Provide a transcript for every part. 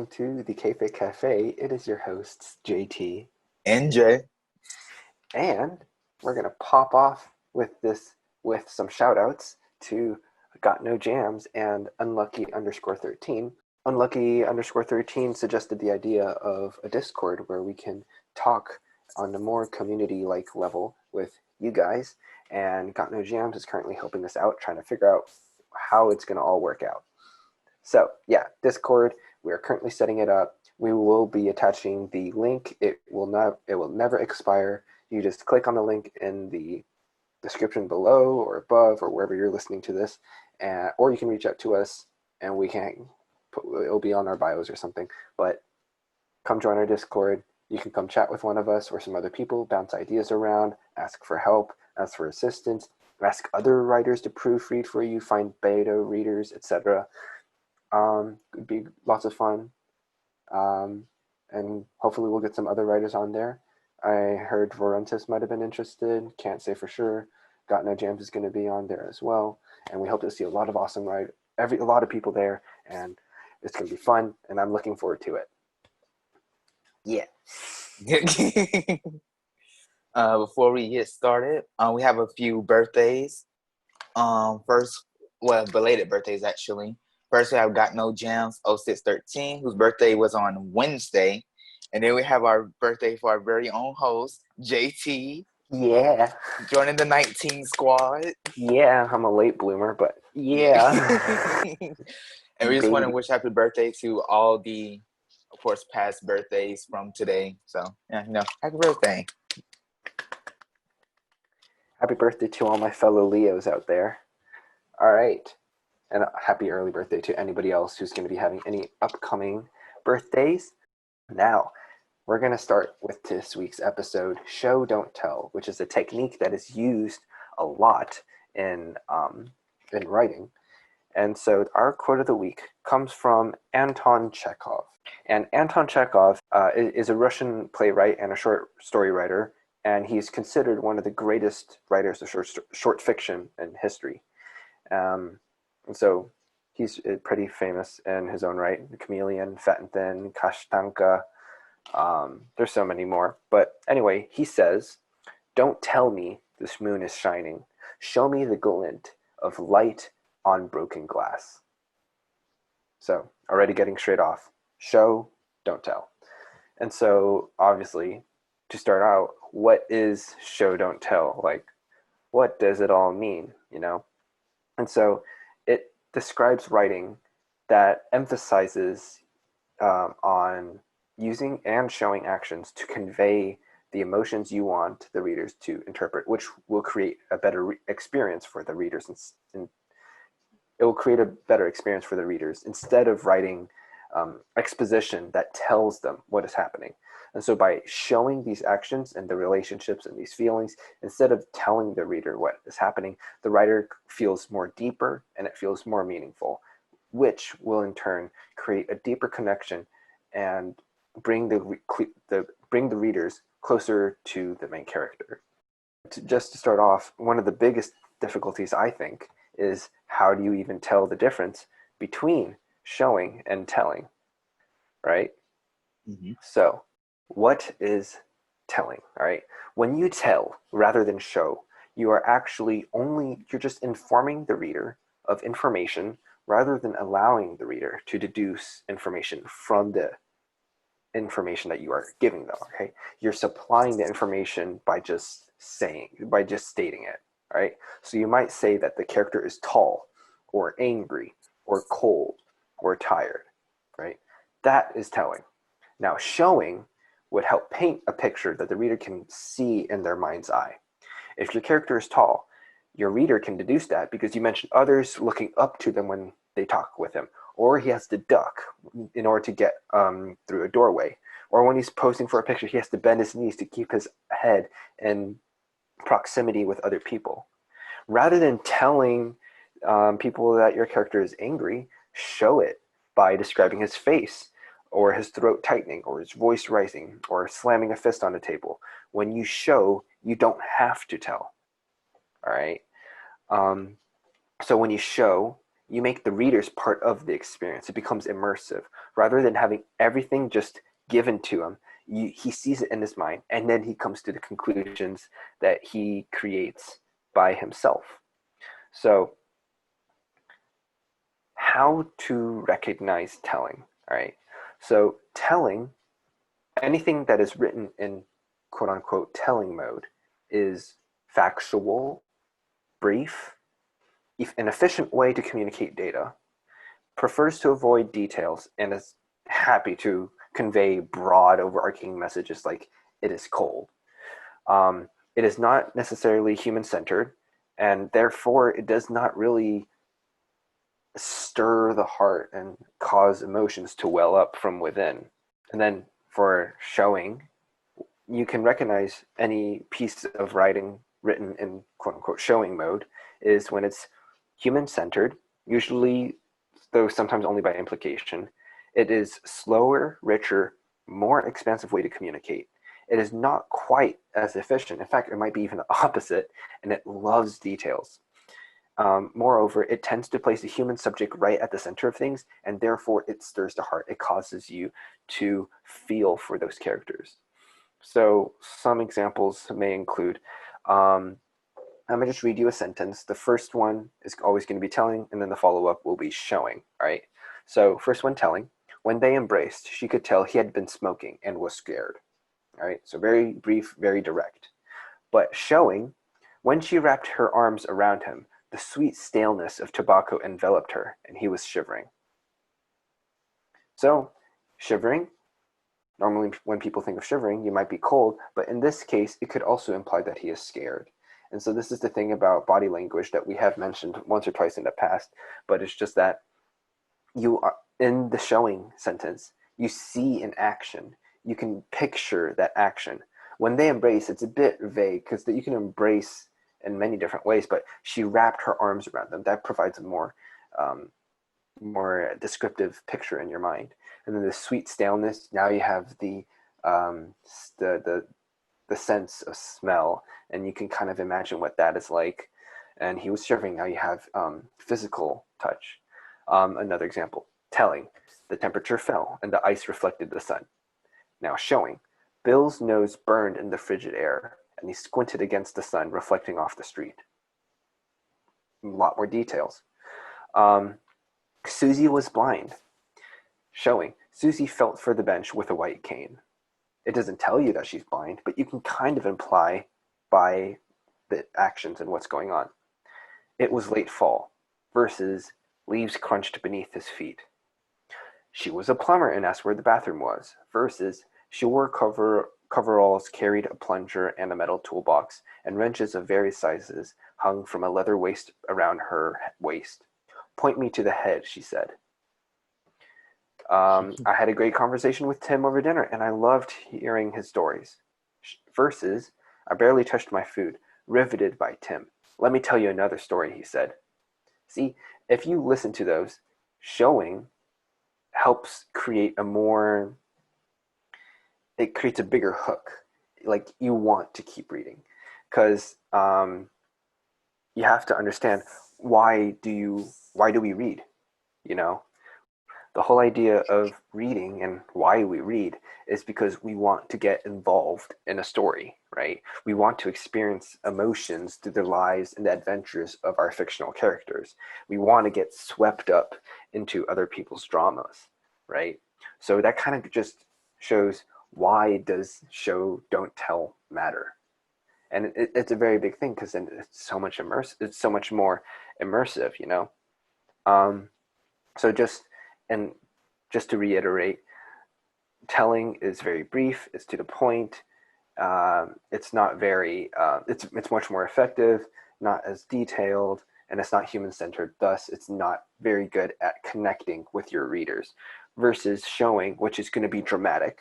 welcome to the K-Fic Cafe. It is your hosts, JT. NJ. And we're going to pop off with some shout outs to Got No Jams and Unlucky_13. Unlucky_13 suggested the idea of a Discord where we can talk on a more community-like level with you guys. And Got No Jams is currently helping us out, trying to figure out how it's going to all work out. So yeah, Discord, we are currently setting it up. We will be attaching the link. It will never expire. You just click on the link in the description below or above or wherever you're listening to this, or you can reach out to us and it'll be on our bios or something. But come join our Discord. You can come chat with one of us or some other people, bounce ideas around, ask for help, ask for assistance, ask other writers to proofread for you, find beta readers, etc. It'd be lots of fun. And hopefully we'll get some other writers on there. I heard Vorentis might have been interested. Can't say for sure. Got No Jams is going to be on there as well. And we hope to see a lot of awesome a lot of people there. And it's going to be fun. And I'm looking forward to it. Yeah. Before we get started, we have a few birthdays. Belated birthdays actually. First, we have Got No Jams 0613, whose birthday was on Wednesday. And then we have our birthday for our very own host, JT. Yeah. Joining the 19 squad. Yeah, I'm a late bloomer, but yeah. And we just want to wish happy birthday to all the, of course, past birthdays from today. So, yeah, happy birthday. Happy birthday to all my fellow Leos out there. All right. And happy early birthday to anybody else who's going to be having any upcoming birthdays. Now, we're going to start with this week's episode, Show Don't Tell, which is a technique that is used a lot in writing. And so our quote of the week comes from Anton Chekhov. And Anton Chekhov is a Russian playwright and a short story writer, and he's considered one of the greatest writers of short fiction in history. And so he's pretty famous in his own right. The Chameleon, Fat and Thin, Kashtanka. There's so many more. But anyway, he says, "Don't tell me this moon is shining. Show me the glint of light on broken glass." So already getting straight off. Show, don't tell. And so obviously, to start out, what is show, don't tell? Like, what does it all mean, And so it describes writing that emphasizes on using and showing actions to convey the emotions you want the readers to interpret, which will create a better experience for the readers. And it will create a better experience for the readers instead of writing exposition that tells them what is happening. And so by showing these actions and the relationships and these feelings, instead of telling the reader what is happening, the writer feels more deeper and it feels more meaningful, which will in turn create a deeper connection and bring the readers closer to the main character. Just to start off, one of the biggest difficulties, I think, is how do you even tell the difference between showing and telling, right? Mm-hmm. So what is telling? All right. When you tell rather than show, you are actually you're just informing the reader of information rather than allowing the reader to deduce information from the information that you are giving them. Okay. You're supplying the information by just stating it. All right. So you might say that the character is tall or angry or cold or tired, right? That is telling. Now, showing would help paint a picture that the reader can see in their mind's eye. If your character is tall, your reader can deduce that because you mentioned others looking up to them when they talk with him, or he has to duck in order to get through a doorway, or when he's posing for a picture, he has to bend his knees to keep his head in proximity with other people. Rather than telling people that your character is angry, show it by describing his face, or his throat tightening, or his voice rising, or slamming a fist on the table. When you show, you don't have to tell. All right. So when you show, you make the readers part of the experience. It becomes immersive. Rather than having everything just given to him, he sees it in his mind, and then he comes to the conclusions that he creates by himself. So, how to recognize telling? All right. So, telling, anything that is written in quote unquote telling mode, is factual, brief, an efficient way to communicate data, prefers to avoid details, and is happy to convey broad, overarching messages like "it is cold." It is not necessarily human-centered, and therefore it does not really stir the heart and cause emotions to well up from within. And then for showing, you can recognize any piece of writing written in quote unquote showing mode is when it's human centered, usually, though sometimes only by implication. It is slower, richer, more expansive way to communicate. It is not quite as efficient. In fact, it might be even the opposite, and it loves details. Moreover, it tends to place the human subject right at the center of things, and therefore it stirs the heart. It causes you to feel for those characters. So some examples may include, I'm going to just read you a sentence. The first one is always going to be telling, and then the follow-up will be showing, all right? So first one, telling. When they embraced, she could tell he had been smoking and was scared, all right? So very brief, very direct. But showing, when she wrapped her arms around him, the sweet staleness of tobacco enveloped her, and he was shivering. So shivering, normally when people think of shivering, you might be cold, but in this case, it could also imply that he is scared. And so this is the thing about body language that we have mentioned once or twice in the past, but it's just that you are in the showing sentence, you see an action. You can picture that action. When they embrace, it's a bit vague because you can embrace in many different ways, but she wrapped her arms around them. That provides a more descriptive picture in your mind. And then the sweet staleness, now you have the sense of smell, and you can kind of imagine what that is like. And he was shivering. Now you have physical touch. Another example, telling. The temperature fell, and the ice reflected the sun. Now showing. Bill's nose burned in the frigid air, and he squinted against the sun reflecting off the street. A lot more details. Susie was blind. Showing. Susie felt for the bench with a white cane. It doesn't tell you that she's blind, but you can kind of imply by the actions and what's going on. It was late fall versus leaves crunched beneath his feet. She was a plumber and asked where the bathroom was versus she wore coveralls, carried a plunger and a metal toolbox, and wrenches of various sizes hung from a leather waist around her waist. Point me to the head, she said. I had a great conversation with Tim over dinner, and I loved hearing his stories. Versus, I barely touched my food, riveted by Tim. Let me tell you another story, he said. See, if you listen to those, showing helps create it creates a bigger hook. Like you want to keep reading. Because you have to understand why do we read? You know? The whole idea of reading and why we read is because we want to get involved in a story, right? We want to experience emotions through their lives and the adventures of our fictional characters. We want to get swept up into other people's dramas, right? So that kind of just shows, why does show don't tell matter? And it's a very big thing because then it's so much it's so much more immersive, you know? So just to reiterate, telling is very brief, it's to the point, it's not very, it's much more effective, not as detailed, and it's not human-centered, thus it's not very good at connecting with your readers, versus showing, which is going to be dramatic,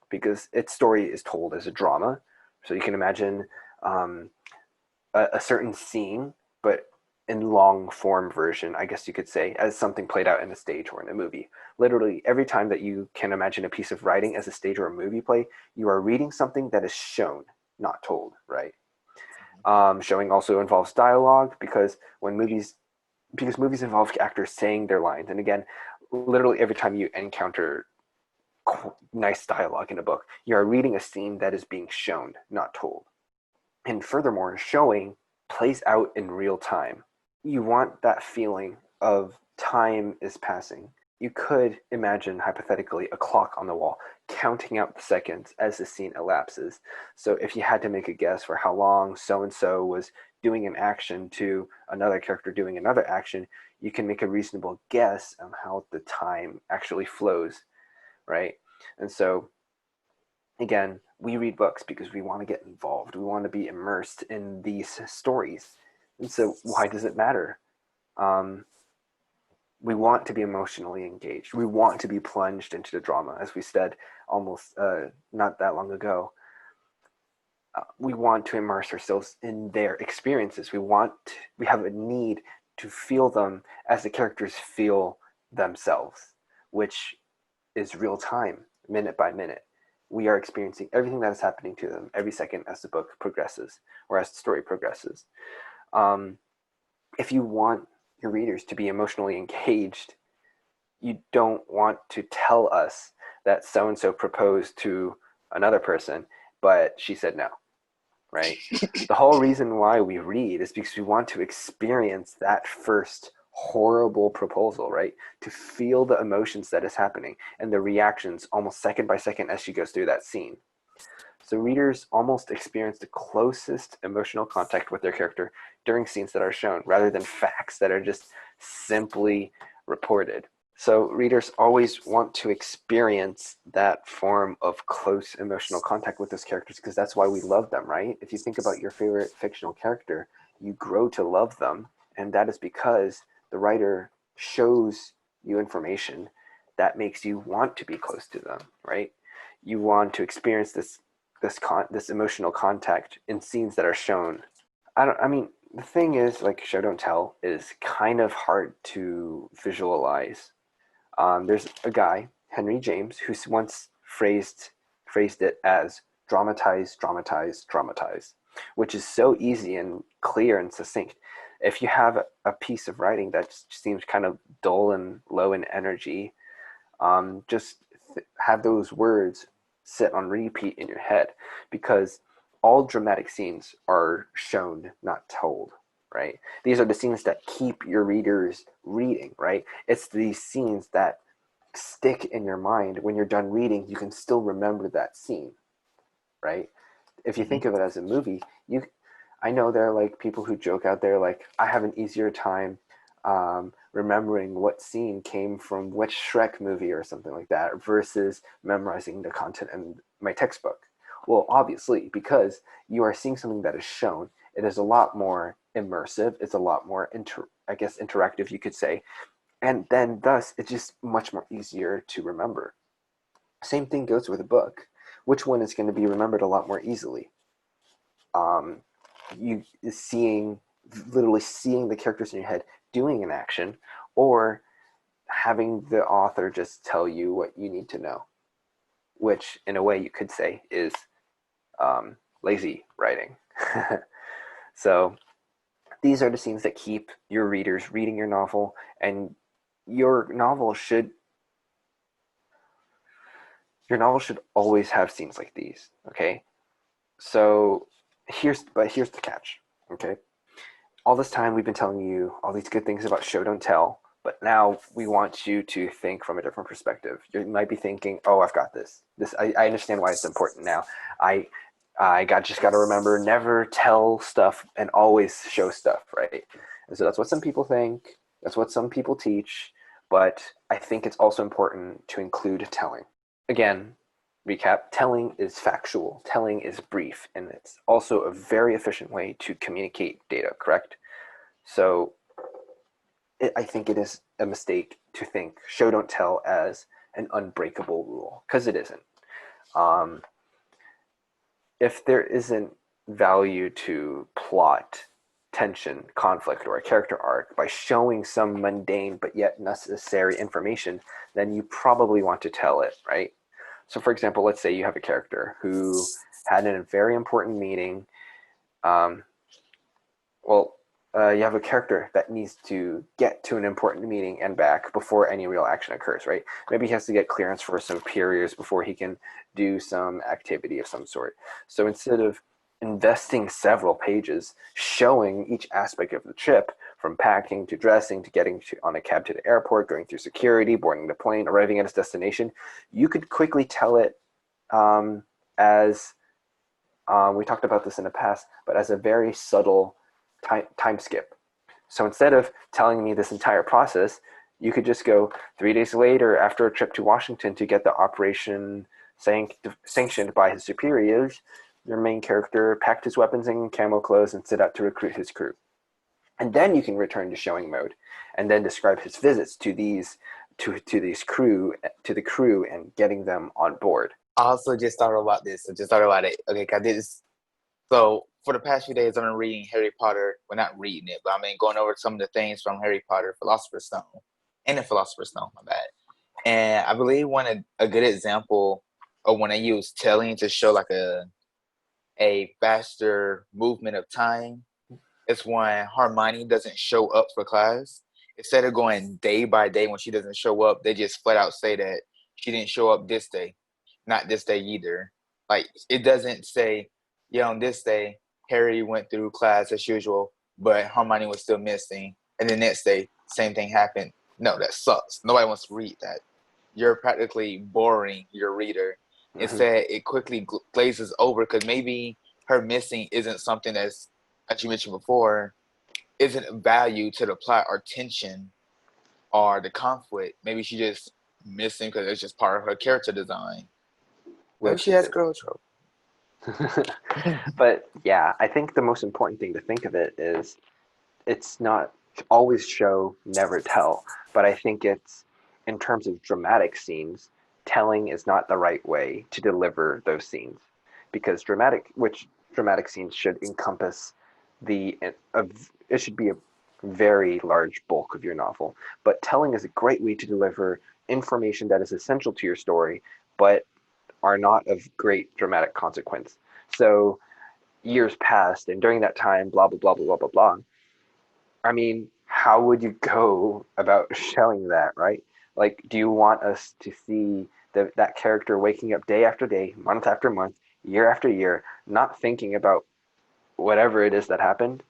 because its story is told as a drama, so you can imagine a certain scene, but in long form version, I guess you could say, as something played out in a stage or in a movie. Literally, every time that you can imagine a piece of writing as a stage or a movie play, you are reading something that is shown, not told, right? Showing also involves dialogue, because when movies because movies involve actors saying their lines. And again, literally every time you encounter nice dialogue in a book, you are reading a scene that is being shown, not told. And furthermore, showing plays out in real time. You want that feeling of time is passing. You could imagine, hypothetically, a clock on the wall counting out the seconds as the scene elapses. So if you had to make a guess for how long so and so was doing an action to another character doing another action, you can make a reasonable guess on how the time actually flows, right? And so, again, we read books because we want to get involved. We want to be immersed in these stories. And so, why does it matter? Um, we want to be emotionally engaged. We want to be plunged into the drama, as we said almost not that long ago. We want to immerse ourselves in their experiences. We have a need to feel them as the characters feel themselves, which is real time, minute by minute. We are experiencing everything that is happening to them every second as the book progresses or as the story progresses. If you want your readers to be emotionally engaged, you don't want to tell us that so and so proposed to another person, but she said no, right? The whole reason why we read is because we want to experience that first horrible proposal, right? To feel the emotions that is happening and the reactions almost second by second as she goes through that scene. So readers almost experience the closest emotional contact with their character during scenes that are shown rather than facts that are just simply reported. So readers always want to experience that form of close emotional contact with those characters because that's why we love them, right? If you think about your favorite fictional character, you grow to love them, and that is because the writer shows you information that makes you want to be close to them, right? You want to experience this emotional contact in scenes that are shown. I mean, the thing is, like, show don't tell is kind of hard to visualize. There's a guy, Henry James, who once phrased it as dramatize, dramatize, dramatize, which is so easy and clear and succinct. If you have a piece of writing that seems kind of dull and low in energy, just have those words sit on repeat in your head, because all dramatic scenes are shown, not told, right? These are the scenes that keep your readers reading, right? It's these scenes that stick in your mind. When you're done reading, you can still remember that scene, right? If you think of it as a movie, I know there are like people who joke out there like, I have an easier time remembering what scene came from which Shrek movie or something like that versus memorizing the content in my textbook. Well, obviously, because you are seeing something that is shown, it is a lot more immersive. It's a lot more interactive, you could say, and then thus it's just much more easier to remember. Same thing goes with a book. Which one is going to be remembered a lot more easily? Um, you seeing literally seeing the characters in your head doing an action, or having the author just tell you what you need to know, which in a way you could say is lazy writing. So these are the scenes that keep your readers reading your novel, and your novel should always have scenes like these. Okay, so here's the catch. Okay, all this time we've been telling you all these good things about show don't tell, but now we want you to think from a different perspective. You might be thinking, oh, I've got this. I understand why it's important now. Just got to remember, never tell stuff and always show stuff, right? And so that's what some people think. That's what some people teach. But I think it's also important to include telling. Again, recap, telling is factual, telling is brief, and it's also a very efficient way to communicate data, correct? So I think it is a mistake to think show don't tell as an unbreakable rule, because it isn't. Um, if there isn't value to plot, tension, conflict, or a character arc by showing some mundane but yet necessary information, then you probably want to tell it, right? So, for example, let's say you have a character who had a very important meeting. Um, well, you have a character that needs to get to an important meeting and back before any real action occurs, right? Maybe he has to get clearance for some superiors before he can do some activity of some sort. So instead of investing several pages showing each aspect of the trip, from packing to dressing to getting on a cab to the airport, going through security, boarding the plane, arriving at his destination, you could quickly tell it as we talked about this in the past, but as a very subtle time skip. So instead of telling me this entire process, you could just go 3 days later after a trip to Washington to get the operation sanctioned by his superiors. Your main character packed his weapons in camo clothes and set out to recruit his crew. And then you can return to showing mode and then describe his visits to these the crew and getting them on board. I also just thought about this. I just thought about it. Okay, I did this. So for the past few days, I've been reading Harry Potter. Well, not reading it, but I've been going over some of the things from Harry Potter, Philosopher's Stone, and the Philosopher's Stone, my bad. And I believe a good example of when I use telling to show like a faster movement of time is when Hermione doesn't show up for class. Instead of going day by day when she doesn't show up, they just flat out say that she didn't show up this day, not this day either. Like it doesn't say, yeah, on this day, Harry went through class as usual, but Hermione was still missing. And the next day, same thing happened. No, that sucks. Nobody wants to read that. You're practically boring your reader. Mm-hmm. Instead, it quickly glazes over because maybe her missing isn't something that's, as you mentioned before, isn't a value to the plot or tension or the conflict. Maybe she just missing because it's just part of her character design. Maybe she has girl trope. But yeah, I think the most important thing to think of it is it's not always show, never tell. But I think it's, in terms of dramatic scenes, telling is not the right way to deliver those scenes, because dramatic scenes should encompass it should be a very large bulk of your novel. But telling is a great way to deliver information that is essential to your story, but are not of great dramatic consequence. So years passed, and during that time, blah blah blah blah blah blah blah. I mean, how would you go about showing that, right? Like, do you want us to see that character waking up day after day, month after month, year after year, not thinking about whatever it is that happened?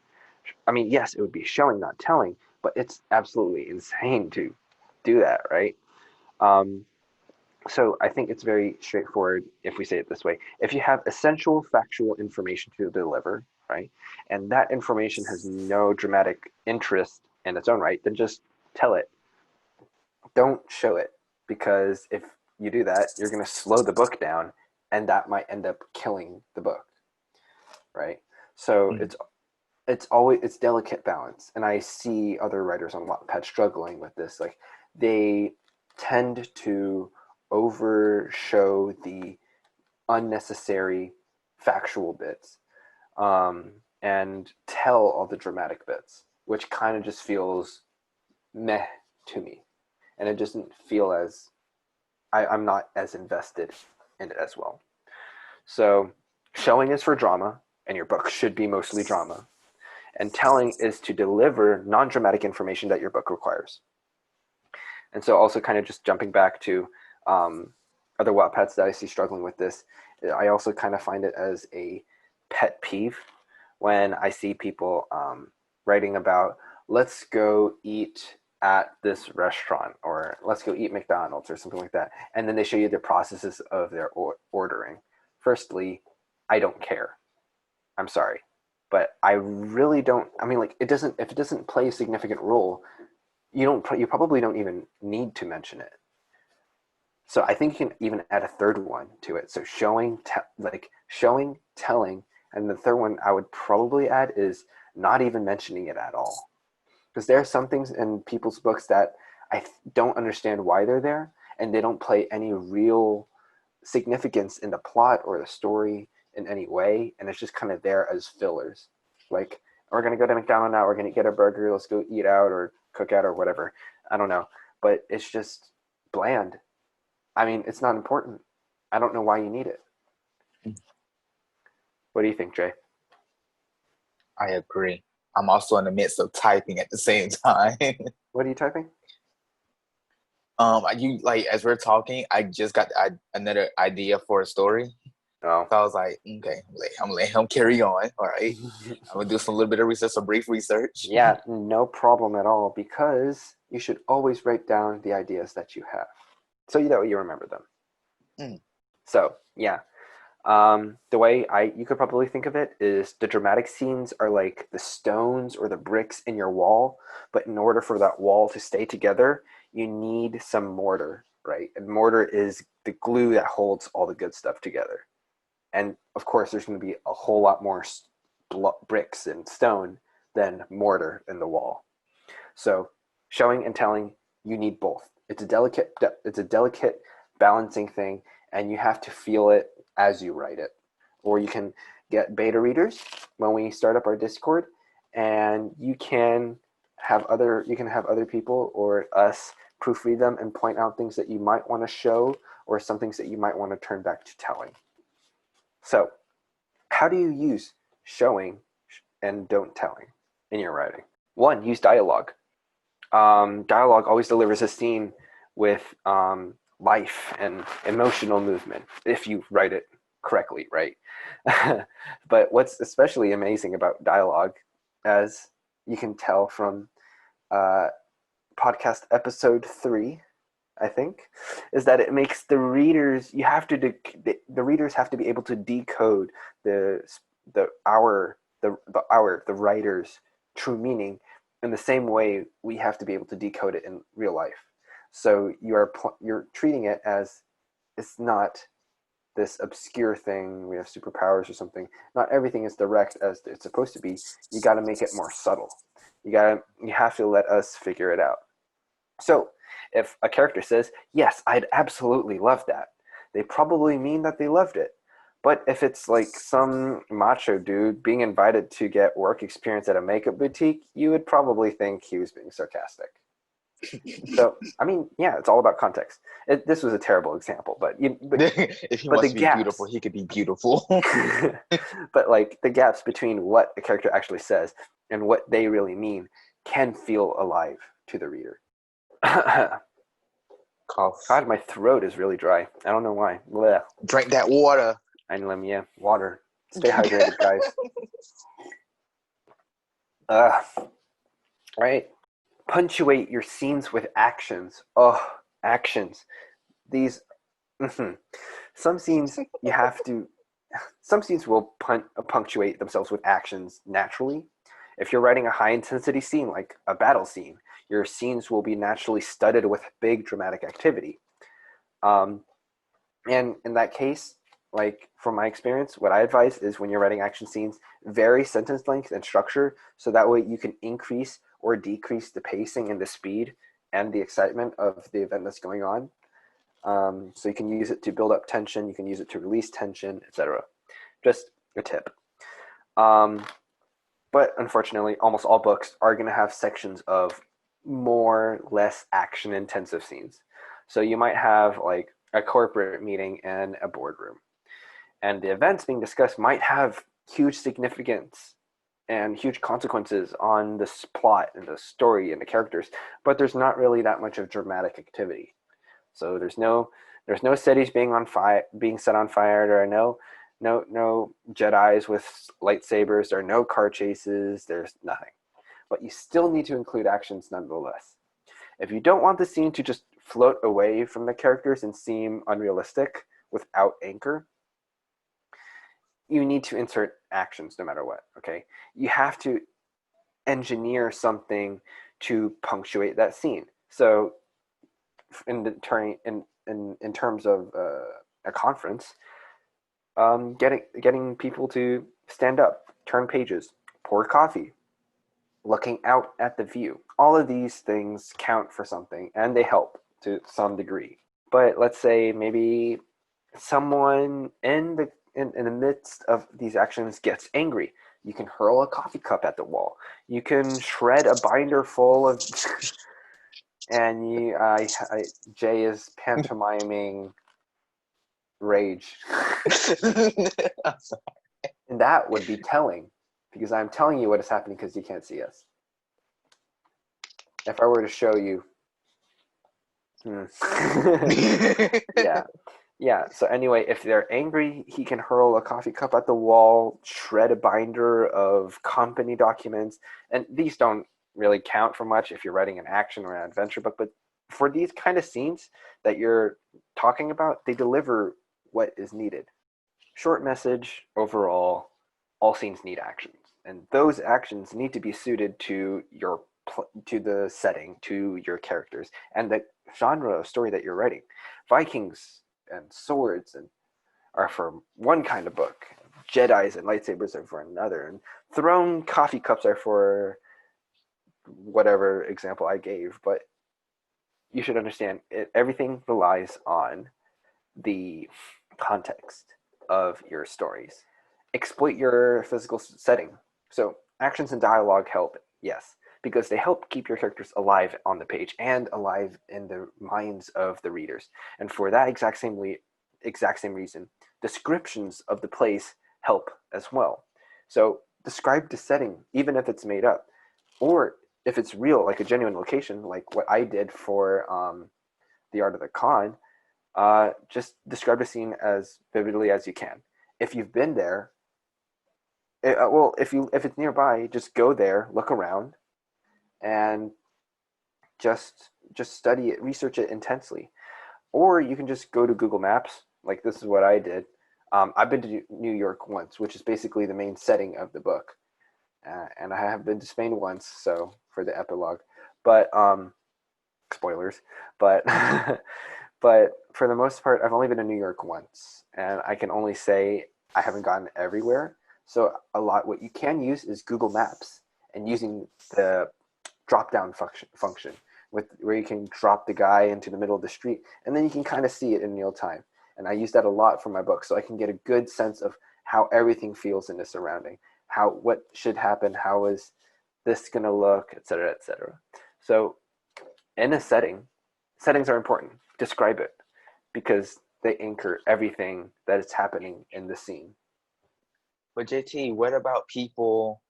I mean, yes, it would be showing, not telling, but it's absolutely insane to do that, right? Um, so I think it's very straightforward if we say it this way. If you have essential factual information to deliver, right, and that information has no dramatic interest in its own right, then just tell it. Don't show it, because if you do that, you're going to slow the book down, and that might end up killing the book, right? So it's delicate balance, and I see other writers on Wattpad struggling with this. Like, they tend to overshow the unnecessary factual bits, and tell all the dramatic bits, which kind of just feels meh to me, and it doesn't feel as I'm not as invested in it as well. So showing is for drama, and your book should be mostly drama, and telling is to deliver non-dramatic information that your book requires. And so also kind of just jumping back to other Wattpads that I see struggling with this, I also kind of find it as a pet peeve when I see people writing about, let's go eat at this restaurant, or let's go eat McDonald's or something like that. And then they show you the processes of their ordering. Firstly, I don't care. I'm sorry. But I really don't, I mean, like, if it doesn't play a significant role, you probably don't even need to mention it. So I think you can even add a third one to it. So showing, telling, and the third one I would probably add is not even mentioning it at all. Because there are some things in people's books that I don't understand why they're there, and they don't play any real significance in the plot or the story in any way, and it's just kind of there as fillers. Like, we're going to go to McDonald's now, we're going to get a burger, let's go eat out or cook out or whatever. I don't know. But it's just bland. I mean, it's not important. I don't know why you need it. What do you think, Jay? I agree. I'm also in the midst of typing at the same time. What are you typing? You like as we're talking, I just got another idea for a story. Oh. So I was like, okay, I'm gonna let him carry on. All right, I'm gonna do some little bit of research, some brief research. Yeah, no problem at all, because you should always write down the ideas that you have so that you remember them. Mm. So, yeah. The way you could probably think of it is the dramatic scenes are like the stones or the bricks in your wall, but in order for that wall to stay together, you need some mortar, right? And mortar is the glue that holds all the good stuff together. And of course, there's going to be a whole lot more bricks and stone than mortar in the wall. So, showing and telling, you need both. It's a delicate balancing thing, and you have to feel it as you write it. Or you can get beta readers when we start up our Discord, and you can have other people or us proofread them and point out things that you might want to show, or some things that you might want to turn back to telling. So, how do you use showing and don't telling in your writing? One, use dialogue. Dialogue always delivers a scene with life and emotional movement if you write it correctly, right? But what's especially amazing about dialogue, as you can tell from podcast episode 3, I think, is that it makes the readers the readers have to be able to decode the writer's true meaning in the same way we have to be able to decode it in real life. So you're treating it as it's not this obscure thing. We have superpowers or something. Not everything is direct as it's supposed to be. You got to make it more subtle. You have to let us figure it out. So if a character says, "Yes, I'd absolutely love that," they probably mean that they loved it. But if it's like some macho dude being invited to get work experience at a makeup boutique, you would probably think he was being sarcastic. So, I mean, yeah, it's all about context. This was a terrible example, but If he but the wants to be gaps, beautiful, he could be beautiful. but like the gaps between what a character actually says and what they really mean can feel alive to the reader. Cough. God, my throat is really dry. I don't know why. Blech. Drink that water. I know, yeah, water. Stay hydrated, guys. Right. Punctuate your scenes with actions. Oh, actions. These. Some scenes you have to. Some scenes will punctuate themselves with actions naturally. If you're writing a high intensity scene like a battle scene, your scenes will be naturally studded with big dramatic activity. And in that case, like from my experience, what I advise is when you're writing action scenes, vary sentence length and structure so that way you can increase or decrease the pacing and the speed and the excitement of the event that's going on. So you can use it to build up tension, you can use it to release tension, etc. Just a tip. But unfortunately, almost all books are going to have sections of more less action intensive scenes. So you might have like a corporate meeting and a boardroom, and the events being discussed might have huge significance and huge consequences on this plot and the story and the characters, but there's not really that much of dramatic activity. So there's no cities being set on fire. There are no Jedis with lightsabers. There are no car chases. There's nothing. But you still need to include actions nonetheless. If you don't want the scene to just float away from the characters and seem unrealistic without anchor, you need to insert actions no matter what, okay? You have to engineer something to punctuate that scene. So in terms of a conference, getting people to stand up, turn pages, pour coffee, looking out at the view. All of these things count for something, and they help to some degree. But let's say maybe someone in the midst of these actions gets angry. You can hurl a coffee cup at the wall. You can shred a binder full of and Jay is pantomiming rage. And that would be telling. because I'm telling you what is happening because you can't see us. If I were to show you, yeah. Yeah, so anyway, if they're angry, he can hurl a coffee cup at the wall, shred a binder of company documents, and these don't really count for much if you're writing an action or an adventure book, but for these kind of scenes that you're talking about, they deliver what is needed. Short message overall, all scenes need actions, and those actions need to be suited to to the setting, to your characters, and the genre of story that you're writing. Vikings and swords and are for one kind of book. Jedi's and lightsabers are for another, and thrown coffee cups are for whatever example I gave. But you should understand everything relies on the context of your stories. Exploit your physical setting. So actions and dialogue help, yes, because they help keep your characters alive on the page and alive in the minds of the readers. And for that exact same reason, descriptions of the place help as well. So describe the setting, even if it's made up, or if it's real, like a genuine location, like what I did for the Art of the Con. Just describe the scene as vividly as you can. If you've been there, well, if it's nearby, just go there, look around, and just study it, research it intensely. Or you can just go to Google Maps. Like this is what I did. I've been to New York once, which is basically the main setting of the book, and I have been to Spain once, so for the epilogue. But spoilers. But but for the most part, I've only been to New York once, and I can only say I haven't gone everywhere. So a lot what you can use is Google Maps and using the drop down function with where you can drop the guy into the middle of the street, and then you can kind of see it in real time. And I use that a lot for my book, so I can get a good sense of how everything feels in the surrounding, how what should happen, how is this gonna look, etc., etc. So in a setting, settings are important. Describe it because they anchor everything that is happening in the scene. But JT, what about people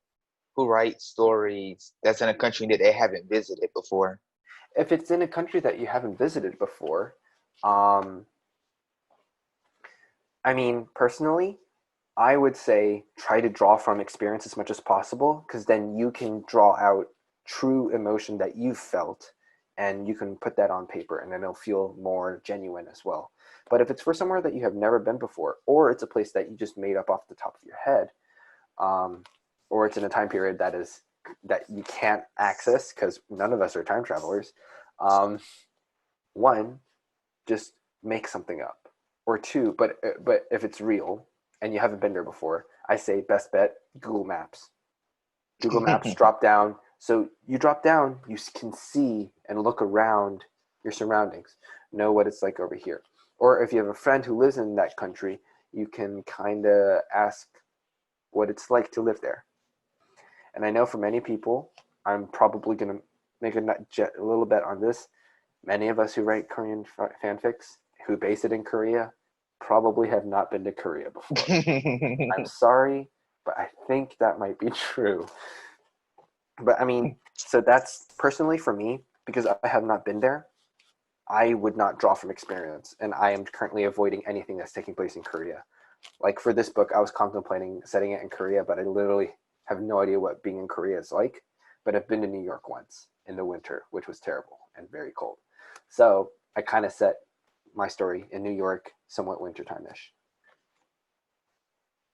who write stories that's in a country that they haven't visited before? If it's in a country that you haven't visited before, um, I mean, personally, I would say try to draw from experience as much as possible because then you can draw out true emotion that you've felt and you can put that on paper and then it'll feel more genuine as well. But if it's for somewhere that you have never been before, or it's a place that you just made up off the top of your head, um, or it's in a time period that you can't access because none of us are time travelers, um, one, just make something up, or two, but if it's real and you haven't been there before, I say best bet Google Maps. Google Maps drop down. So you drop down, you can see and look around your surroundings, know what it's like over here. Or if you have a friend who lives in that country, you can kind of ask what it's like to live there. And I know for many people, I'm probably going to make a little bet on this. Many of us who write Korean fanfics, who base it in Korea, probably have not been to Korea before. I'm sorry, but I think that might be true. But I mean, so that's personally for me, because I have not been there, I would not draw from experience. And I am currently avoiding anything that's taking place in Korea. Like for this book, I was contemplating setting it in Korea, but I literally have no idea what being in Korea is like. But I've been to New York once in the winter, which was terrible and very cold. So I kind of set my story in New York, somewhat wintertime-ish.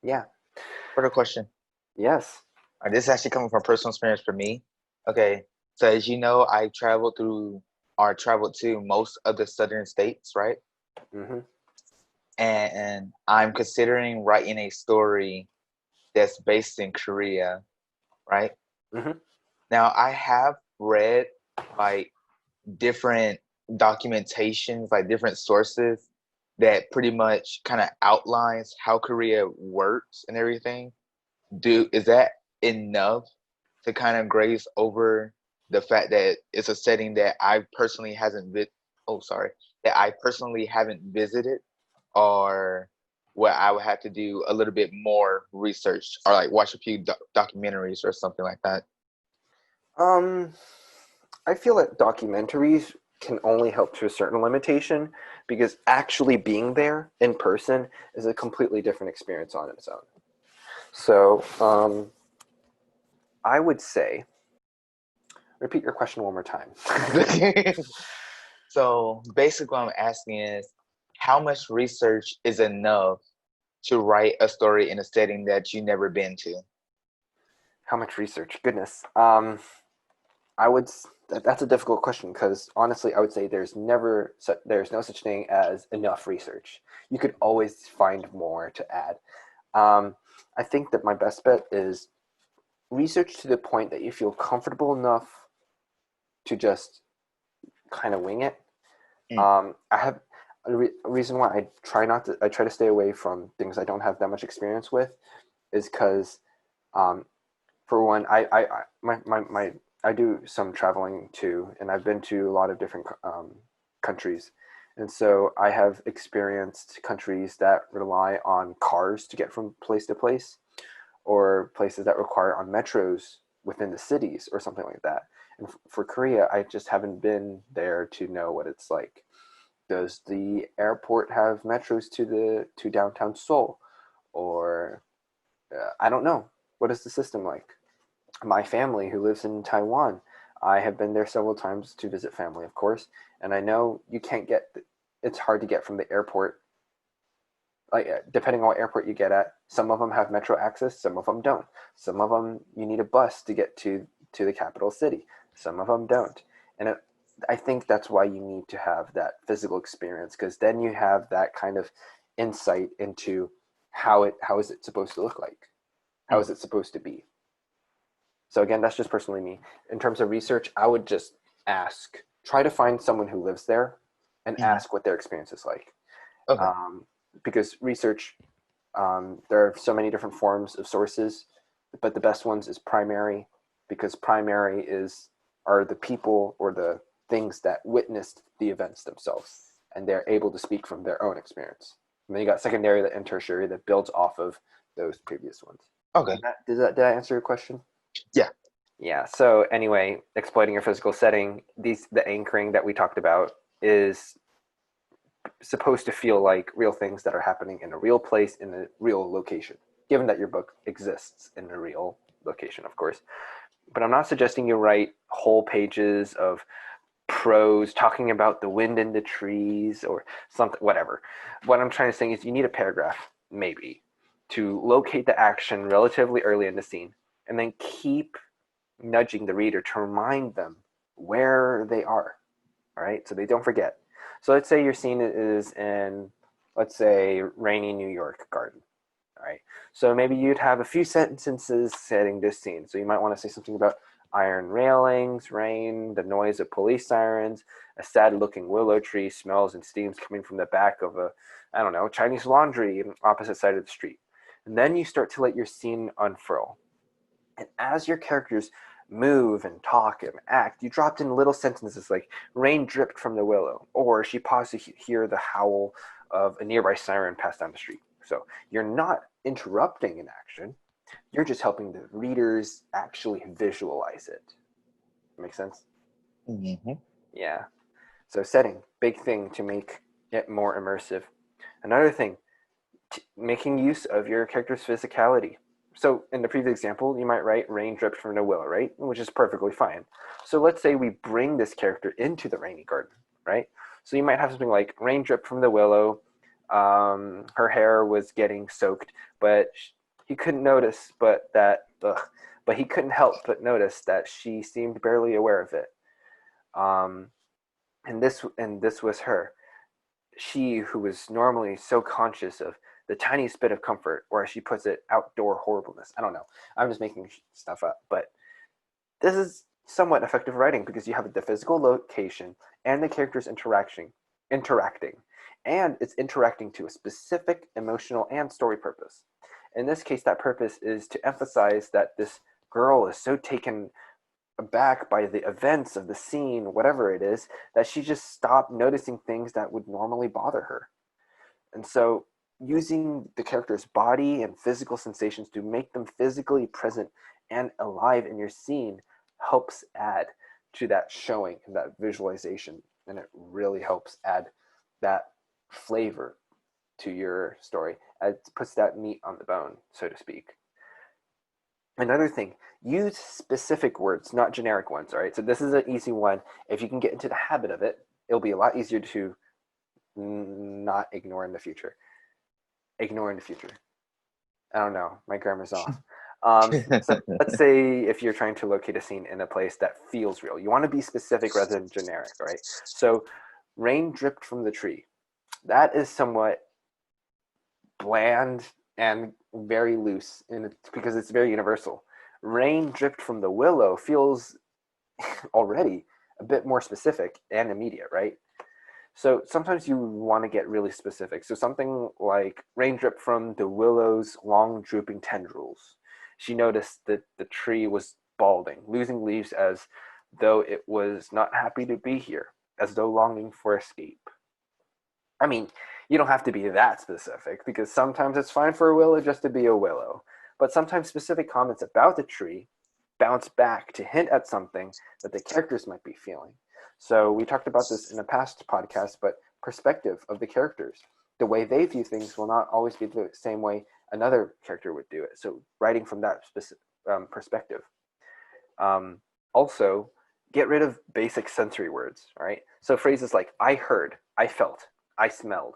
Yeah. For the question. Yes. This is actually coming from personal experience for me. Okay. So as you know, I traveled to most of the southern states, right? Mm-hmm. And I'm considering writing a story that's based in Korea, right? Mm-hmm. Now I have read like different documentations, like different sources that pretty much kind of outlines how Korea works and everything. Is that enough to kind of graze over the fact that it's a setting that I personally hasn't that I personally haven't visited, or where I would have to do a little bit more research or like watch a few documentaries or something like that? I feel that documentaries can only help to a certain limitation because actually being there in person is a completely different experience on its own. So, I would say, repeat your question one more time. So basically, what I'm asking is, how much research is enough to write a story in a setting that you've never been to? How much research? Goodness. I would. That's a difficult question because honestly, I would say there's no such thing as enough research. You could always find more to add. I think that my best bet is research to the point that you feel comfortable enough to just kind of wing it. Mm. I have a reason why I try to stay away from things I don't have that much experience with is because, for one, I do some traveling too, and I've been to a lot of different countries, and so I have experienced countries that rely on cars to get from place to place, or places that require on metros within the cities or something like that. And for Korea, I just haven't been there to know what it's like. Does the airport have metros to downtown Seoul, or I don't know. What is the system like? My family who lives in Taiwan, I have been there several times to visit family, of course, and I know you can't get. It's hard to get from the airport. Like depending on what airport you get at, some of them have metro access, some of them don't. Some of them you need a bus to get to the capital city. Some of them don't, and I think that's why you need to have that physical experience because then you have that kind of insight into how is it supposed to look like, how Mm. is it supposed to be. So again, that's just personally me. In terms of research, I would just try to find someone who lives there, and Mhm. ask what their experience is like. Okay. Um, because research, there are so many different forms of sources, but the best ones is primary, because primary are the people or the things that witnessed the events themselves, and they're able to speak from their own experience. And then you got secondary and tertiary that builds off of those previous ones. Okay. Did I answer your question? Yeah. Yeah. So anyway, exploiting your physical setting, the anchoring that we talked about is supposed to feel like real things that are happening in a real place in a real location, given that your book exists in a real location, of course. But I'm not suggesting you write whole pages of prose talking about the wind in the trees or something, whatever. What I'm trying to say is you need a paragraph, maybe, to locate the action relatively early in the scene, and then keep nudging the reader to remind them where they are. All right, so they don't forget. So let's say your scene is in, let's say, rainy New York garden. All right, so maybe you'd have a few sentences setting this scene. So you might want to say something about iron railings, rain, the noise of police sirens, a sad-looking willow tree smells and steams coming from the back of a, I don't know, Chinese laundry on the opposite side of the street. And then you start to let your scene unfurl. And as your characters move and talk and act, you dropped in little sentences like rain dripped from the willow, or she paused to hear the howl of a nearby siren pass down the street. So you're not interrupting an action, you're just helping the readers actually visualize it. Make sense? Hmm. Yeah. So setting, big thing to make it more immersive. Another thing, making use of your character's physicality. So in the previous example, you might write rain dripped from the willow, right? Which is perfectly fine. So let's say we bring this character into the rainy garden, right? So you might have something like rain dripped from the willow. Her hair was getting soaked, but he couldn't notice, but he couldn't help but notice that she seemed barely aware of it. Um, and this was her, she who was normally so conscious of the tiniest bit of comfort, or as she puts it, outdoor horribleness. I don't know. I'm just making stuff up, but this is somewhat effective writing because you have the physical location and the characters interacting, and it's interacting to a specific emotional and story purpose. In this case, that purpose is to emphasize that this girl is so taken aback by the events of the scene, whatever it is, that she just stopped noticing things that would normally bother her. And so using the character's body and physical sensations to make them physically present and alive in your scene helps add to that showing and that visualization, and it really helps add that flavor to your story. It puts that meat on the bone, so to speak. Another thing, use specific words, not generic ones, all right? So this is an easy one. If you can get into the habit of it, it'll be a lot easier to not ignore in the future. Ignore in the future. I don't know, my grammar's off. So let's say if you're trying to locate a scene in a place that feels real, you want to be specific rather than generic, right? So rain dripped from the tree. That is somewhat bland and very loose, because it's very universal. Rain dripped from the willow feels already a bit more specific and immediate, right? So sometimes you want to get really specific. So something like rain dripped from the willow's long drooping tendrils. She noticed that the tree was balding, losing leaves as though it was not happy to be here, as though longing for escape. I mean, you don't have to be that specific, because sometimes it's fine for a willow just to be a willow. But sometimes specific comments about the tree bounce back to hint at something that the characters might be feeling. So we talked about this in a past podcast, but perspective of the characters. The way they view things will not always be the same way another character would do it. So writing from that specific perspective. Also, get rid of basic sensory words, all right? So phrases like I heard, I felt, I smelled,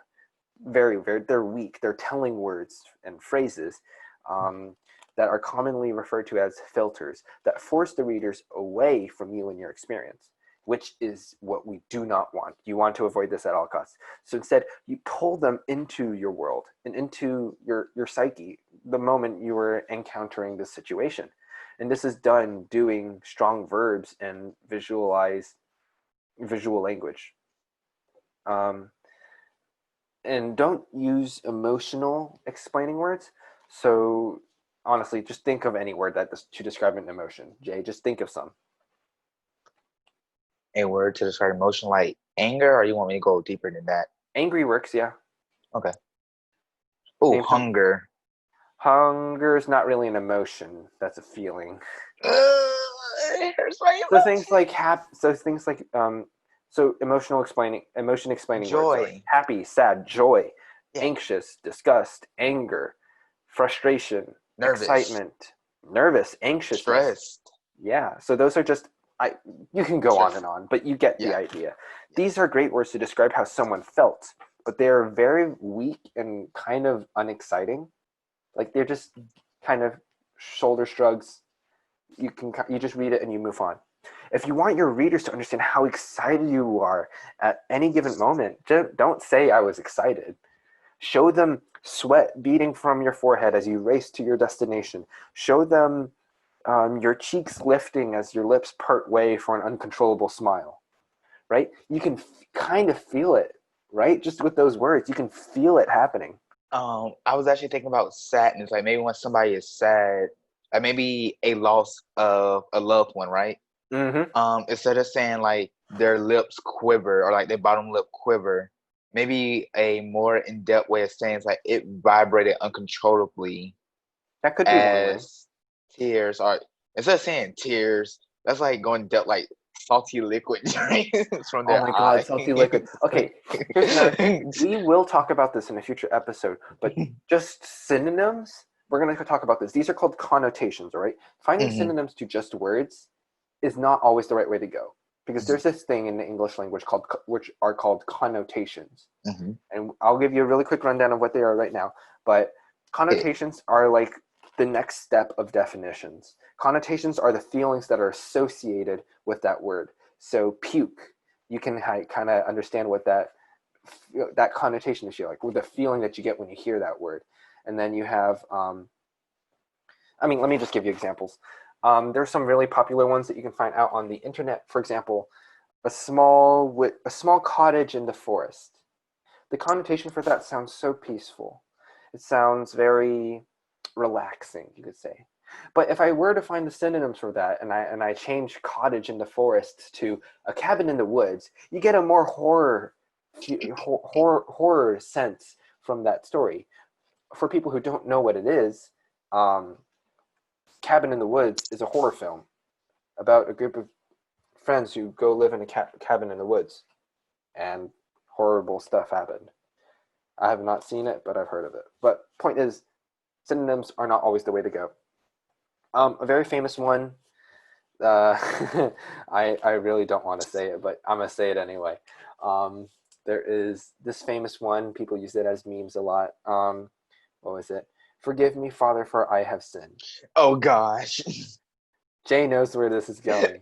they're weak. They're telling words and phrases that are commonly referred to as filters that force the readers away from you and your experience, which is what we do not want. You want to avoid this at all costs. So instead, you pull them into your world and into your psyche the moment you are encountering this situation. And this is done doing strong verbs and visual language. And don't use emotional explaining words. So honestly, just think of any word to describe an emotion. Jay, just think of some. A word to describe emotion like anger, or you want me to go deeper than that? Angry works, yeah. Okay. Oh, hunger. Hunger is not really an emotion. That's a feeling. It hurts my emotion. So emotion explaining Joy. words like happy, sad, joy, anxious, disgust, anger, frustration, excitement, nervous, anxious, stressed. Yeah. So those are just you can go on and on, but you get the idea. These are great words to describe how someone felt, but they're very weak and kind of unexciting. Like they're just kind of shoulder shrugs. You just read it and you move on. If you want your readers to understand how excited you are at any given moment, don't say I was excited. Show them sweat beating from your forehead as you race to your destination. Show them your cheeks lifting as your lips part way for an uncontrollable smile, right? You can kind of feel it, right? Just with those words, you can feel it happening. I was actually thinking about sadness, like maybe when somebody is sad, like maybe a loss of a loved one, right? Mm-hmm. Instead of saying like their lips quiver or like their bottom lip quiver, maybe a more in-depth way of saying it's like it vibrated uncontrollably. That could be one way. Tears are, instead of saying tears, that's like going depth, like salty liquid drains from their my eye. God, salty liquid. Okay, here's another thing. We will talk about this in a future episode, but just synonyms, we're going to talk about this. These are called connotations, all right? Finding synonyms to just words is not always the right way to go, because there's this thing in the English language which are called connotations. And I'll give you a really quick rundown of what they are right now, but connotations are like the next step of definitions. Connotations are the feelings that are associated with that word. So puke, you can kind of understand what that connotation is, like with the feeling that you get when you hear that word. And then you have, let me just give you examples. There's some really popular ones that you can find out on the internet. For example, a small cottage in the forest. The connotation for that sounds so peaceful. It sounds very relaxing, you could say. But if I were to find the synonyms for that, and I change cottage in the forest to a cabin in the woods, you get a more horror sense from that story. For people who don't know what it is, Cabin in the Woods is a horror film about a group of friends who go live in a cabin in the woods, and horrible stuff happened. I have not seen it, but I've heard of it. But point is, synonyms are not always the way to go. A very famous one, I really don't want to say it, but I'm going to say it anyway. There is this famous one, people use it as memes a lot. What was it? Forgive me, Father, for I have sinned. Oh gosh. Jay knows where this is going.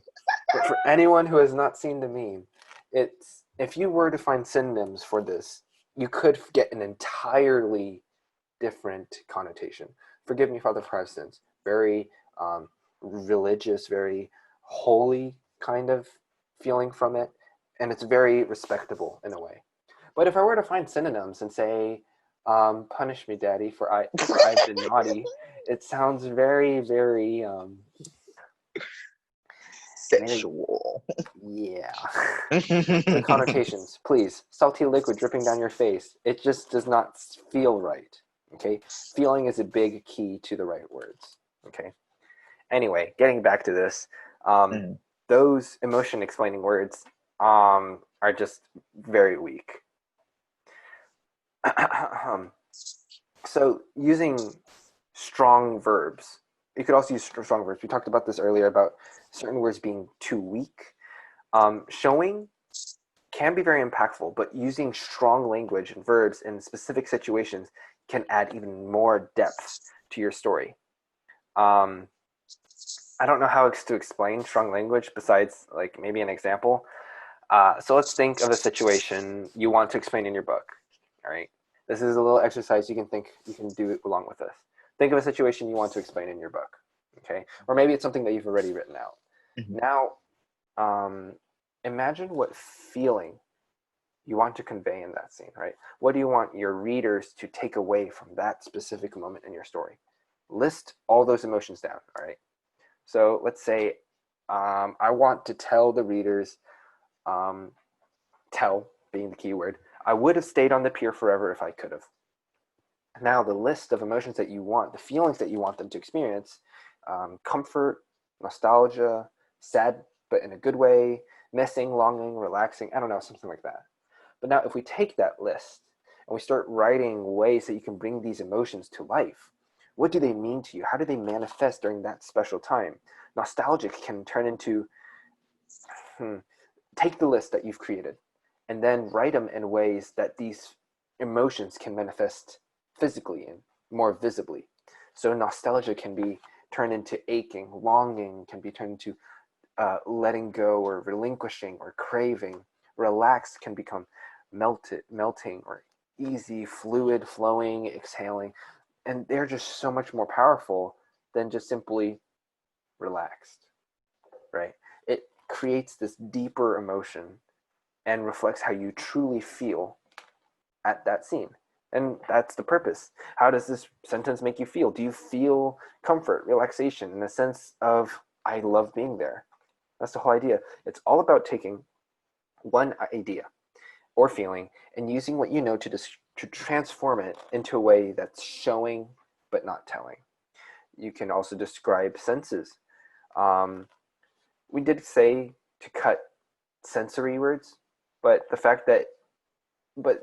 But for anyone who has not seen the meme, it's if you were to find synonyms for this, you could get an entirely different connotation. Forgive me, Father, for I have sinned. Very religious, very holy kind of feeling from it, and it's very respectable in a way. But if I were to find synonyms and say, punish me, Daddy, for I've been naughty, it sounds very, very Sexual. yeah. The connotations, please. Salty liquid dripping down your face. It just does not feel right. Okay? Feeling is a big key to the right words. Okay? Anyway, getting back to this, those emotion explaining words are just very weak. So using strong verbs, you could also use strong verbs. We talked about this earlier about certain words being too weak. Showing can be very impactful, but using strong language and verbs in specific situations can add even more depth to your story. I don't know how to explain strong language besides like maybe an example. So let's think of a situation you want to explain in your book. All right. This is a little exercise you can do along with this. Think of a situation you want to explain in your book. Okay. Or maybe it's something that you've already written out. Now, imagine what feeling you want to convey in that scene, right? What do you want your readers to take away from that specific moment in your story? List all those emotions down, all right? So let's say I want to tell the readers, tell being the key word, I would have stayed on the pier forever if I could have. Now the list of emotions that you want, the feelings that you want them to experience, comfort, nostalgia, sad but in a good way, missing, longing, relaxing, I don't know, something like that. But now if we take that list and we start writing ways that you can bring these emotions to life, what do they mean to you? How do they manifest during that special time? Nostalgic can turn into, take the list that you've created and then write them in ways that these emotions can manifest physically and more visibly. So nostalgia can be turned into aching, longing can be turned into letting go or relinquishing or craving. Relaxed can become melting or easy, fluid, flowing, exhaling. And they're just so much more powerful than just simply relaxed, right? It creates this deeper emotion and reflects how you truly feel at that scene. And that's the purpose. How does this sentence make you feel? Do you feel comfort, relaxation, in the sense of, I love being there? That's the whole idea. It's all about taking one idea or feeling and using what you know to transform it into a way that's showing but not telling. You can also describe senses. We did say to cut sensory words, but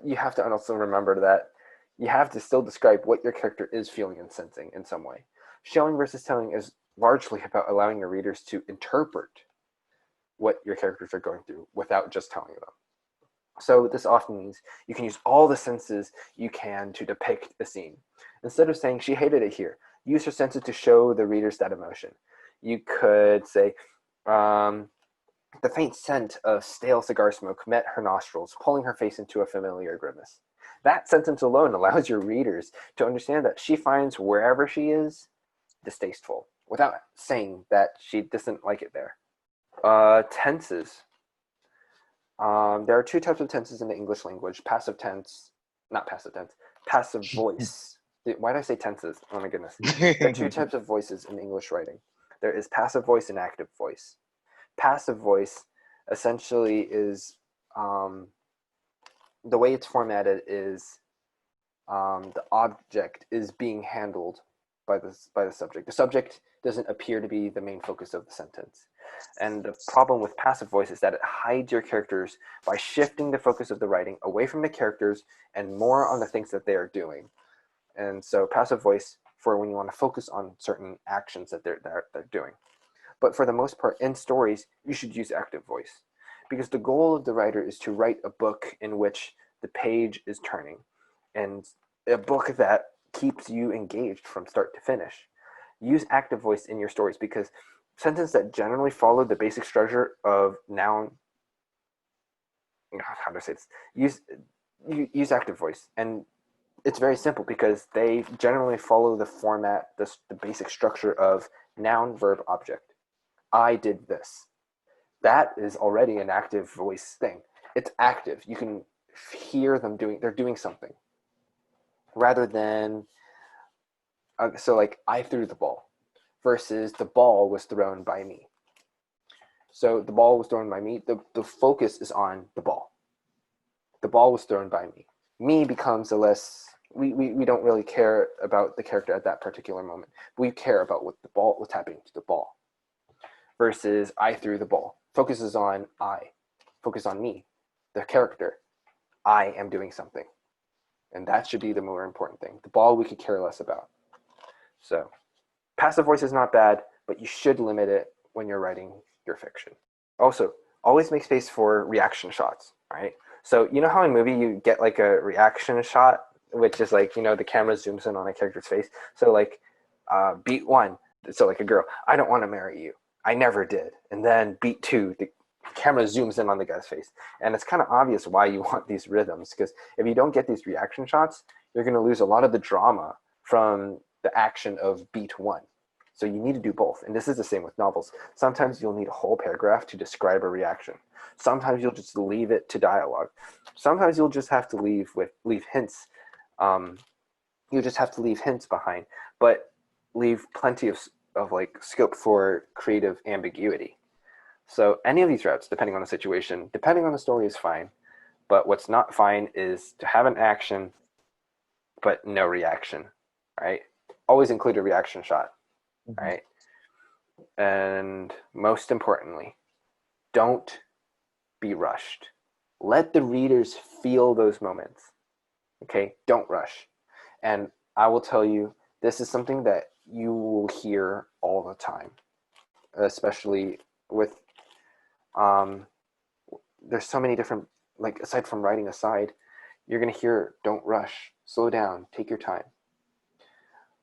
you have to also remember that you have to still describe what your character is feeling and sensing in some way. Showing versus telling is largely about allowing your readers to interpret what your characters are going through without just telling them. So this often means you can use all the senses you can to depict a scene. Instead of saying, she hated it here, use her senses to show the readers that emotion. You could say, the faint scent of stale cigar smoke met her nostrils, pulling her face into a familiar grimace. That sentence alone allows your readers to understand that she finds wherever she is distasteful, without saying that she doesn't like it there. Tenses. There are two types of tenses in the English language. Passive tense, not passive tense, passive voice. Why did I say tenses? Oh my goodness. There are two types of voices in English writing. There is passive voice and active voice. Passive voice essentially is, the way it's formatted is the object is being handled by the subject. The subject doesn't appear to be the main focus of the sentence. And the problem with passive voice is that it hides your characters by shifting the focus of the writing away from the characters and more on the things that they are doing. And so passive voice for when you want to focus on certain actions that they're doing. But for the most part, in stories, you should use active voice because the goal of the writer is to write a book in which the page is turning and a book that keeps you engaged from start to finish. Use active voice in your stories because sentences that generally follow the basic structure of noun, how do I say this? Use active voice, and it's very simple because they generally follow the format, the basic structure of noun, verb, object. I did this. That is already an active voice thing. It's active. You can hear them they're doing something. Rather than, so like I threw the ball versus the ball was thrown by me. So the ball was thrown by me. The focus is on the ball. The ball was thrown by me. Me becomes a less, we don't really care about the character at that particular moment. We care about what's happening to the ball. Versus I threw the ball. Focuses on I. Focus on me, the character. I am doing something. And that should be the more important thing. The ball we could care less about. So passive voice is not bad, but you should limit it when you're writing your fiction. Also, always make space for reaction shots, right? So you know how in a movie you get like a reaction shot, which is like, the camera zooms in on a character's face. So like beat 1, so like a girl, I don't want to marry you. I never did. And then beat 2, the camera zooms in on the guy's face. And it's kind of obvious why you want these rhythms, because if you don't get these reaction shots, you're going to lose a lot of the drama from the action of beat 1. So you need to do both. And this is the same with novels. Sometimes you'll need a whole paragraph to describe a reaction. Sometimes you'll just leave it to dialogue. Sometimes you'll just have to leave hints. You just have to leave hints behind, but leave plenty of like scope for creative ambiguity. So any of these routes, depending on the situation, depending on the story, is fine. But what's not fine is to have an action, but no reaction, right? Always include a reaction shot, right? And most importantly, don't be rushed. Let the readers feel those moments, okay? Don't rush. And I will tell you, this is something that you will hear all the time, especially with, there's so many different, like aside from writing aside, you're going to hear, don't rush, slow down, take your time.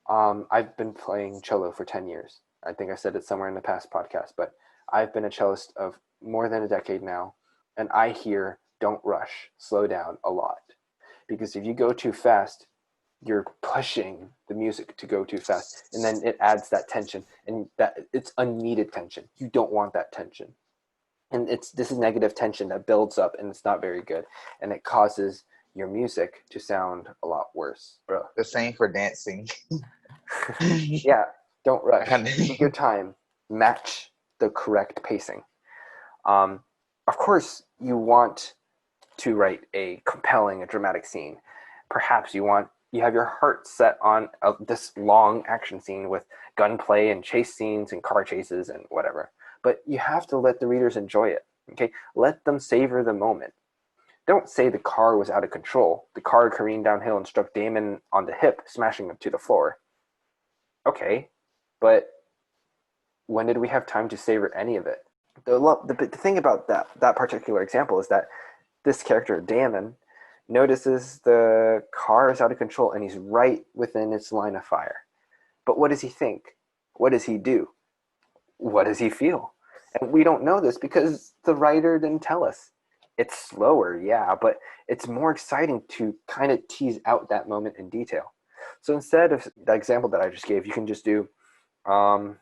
I've been playing cello for 10 years. I think I said it somewhere in the past podcast, but I've been a cellist of more than a decade now, and I hear, don't rush, slow down a lot. Because if you go too fast, you're pushing the music to go too fast, and then it adds that tension, and that it's unneeded tension. You don't want that tension. And this is negative tension that builds up, and it's not very good, and it causes your music to sound a lot worse, bro. The same for dancing. Yeah, don't rush. Take your time. Match the correct pacing. Of course, you want to write a compelling, a dramatic scene. Perhaps you have your heart set on this long action scene with gunplay and chase scenes and car chases and whatever. But you have to let the readers enjoy it. Okay, let them savor the moment. Don't say the car was out of control. The car careened downhill and struck Damon on the hip, smashing him to the floor. Okay, but when did we have time to savor any of it? The thing about that particular example is that this character, Damon, notices the car is out of control and he's right within its line of fire. But what does he think? What does he do? What does he feel? And we don't know this because the writer didn't tell us. It's slower, yeah, but it's more exciting to kind of tease out that moment in detail. So instead of the example that I just gave, you can just do, the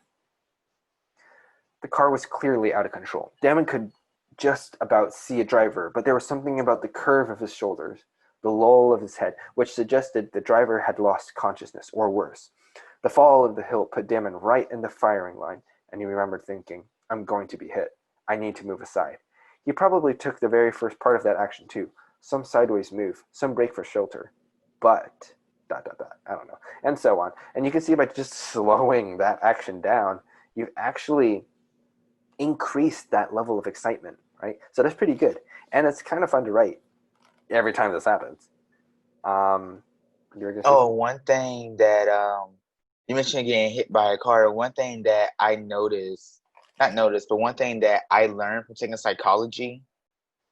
car was clearly out of control. Damon could just about see a driver, but there was something about the curve of his shoulders, the loll of his head, which suggested the driver had lost consciousness, or worse. The fall of the hill put Damon right in the firing line, and he remembered thinking, I'm going to be hit. I need to move aside. He probably took the very first part of that action too, some sideways move, some break for shelter. but dot dot dot, I don't know, and so on. And you can see by just slowing that action down, you've actually increased that level of excitement, right? So that's pretty good, and it's kind of fun to write every time this happens. You were gonna say Oh, something? one thing that you mentioned getting hit by a car. One thing that I noticed, not noticed, but one thing that I learned from taking psychology